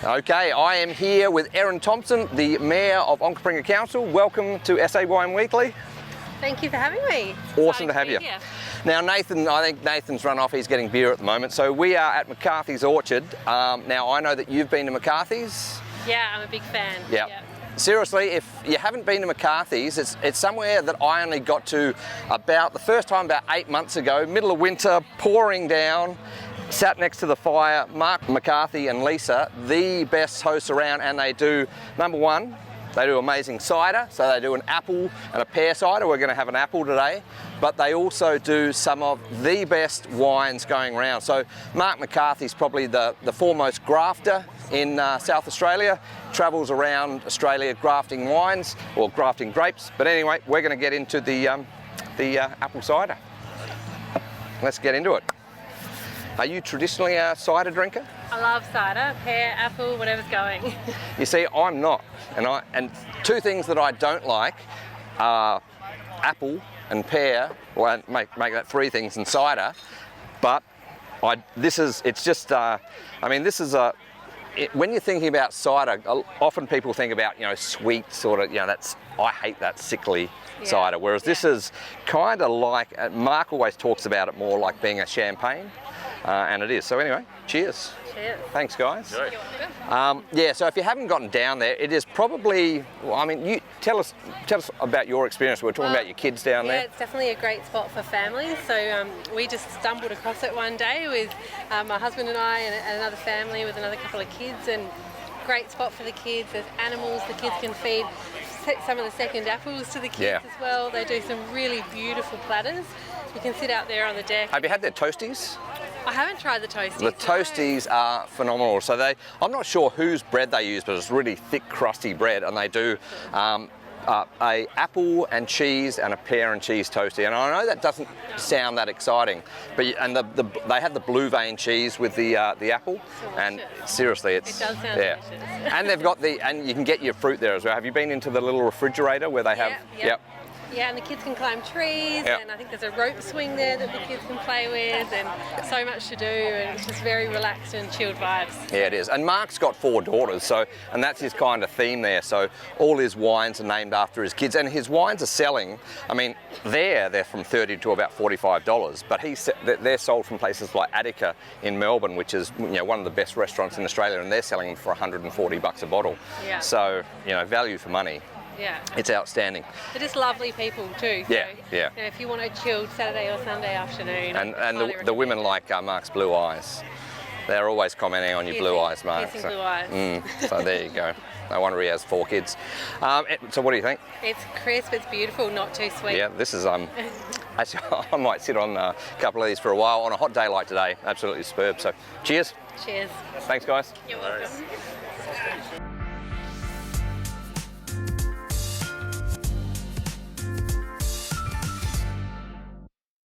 Okay, I am here with Erin Thomson, the Mayor of Onkaparinga Council. Welcome to SA Wine Weekly. Thank you for having me. Awesome to have you. Here. Now Nathan, I think Nathan's run off, he's getting beer at the moment. So we are at McCarthy's Orchard. Now I know that you've been to McCarthy's. Yeah, I'm a big fan. Yeah. Seriously, if you haven't been to McCarthy's, it's somewhere that I only got to the first time about 8 months ago, middle of winter, pouring down. Sat next to the fire, Mark, McCarthy and Lisa, the best hosts around, and they do, number one, they do amazing cider, so they do an apple and a pear cider. We're going to have an apple today, but they also do some of the best wines going around. So Mark McCarthy's probably the foremost grafter in South Australia, travels around Australia grafting wines, or grafting grapes. But anyway, we're going to get into the apple cider. Let's get into it. Are you traditionally a cider drinker? I love cider, pear, apple, whatever's going. You see, I'm not, and two things that I don't like are apple and pear. Well, make that three things in cider. But when you're thinking about cider, often people think about sweet sort of I hate that sickly cider. Whereas this is kind of like Mark always talks about it more like being a champagne. And it is. So anyway, cheers. Cheers. Thanks, guys. You're welcome. So if you haven't gotten down there, it is probably, you tell us about your experience. We're talking about your kids down there. Yeah, it's definitely a great spot for families. So we just stumbled across it one day with my husband and I and another family with another couple of kids, and great spot for the kids. There's animals the kids can feed. Some of the second apples to the kids as well. They do some really beautiful platters. You can sit out there on the deck. Have you had their toasties? I haven't tried the toasties. The toasties are phenomenal. So I'm not sure whose bread they use, but it's really thick, crusty bread, and they do a apple and cheese and a pear and cheese toastie. And I know that doesn't sound that exciting, but they have the blue vein cheese with the apple, and seriously, it does sound delicious. And they've got and you can get your fruit there as well. Have you been into the little refrigerator where they have? Yep. Yeah, and the kids can climb trees, and I think there's a rope swing there that the kids can play with, and so much to do, and it's just very relaxed and chilled vibes. Yeah, it is. And Mark's got 4 daughters, and that's his kind of theme there. So all his wines are named after his kids, and his wines are selling. They're from $30 to about $45, but they're sold from places like Attica in Melbourne, which is one of the best restaurants in Australia, and they're selling them for $140 a bottle. Yeah. So value for money. Yeah. It's outstanding. They're just lovely people too. Yeah, so, if you want a chilled Saturday or Sunday afternoon. And the women like Mark's blue eyes. They're always commenting on your blue eyes, Mark. Blue eyes. So there you go. No wonder he has 4 kids. So what do you think? It's crisp, it's beautiful, not too sweet. Yeah, this is actually, I might sit on a couple of these for a while on a hot day like today. Absolutely superb. So cheers. Cheers. Thanks, guys. You're welcome.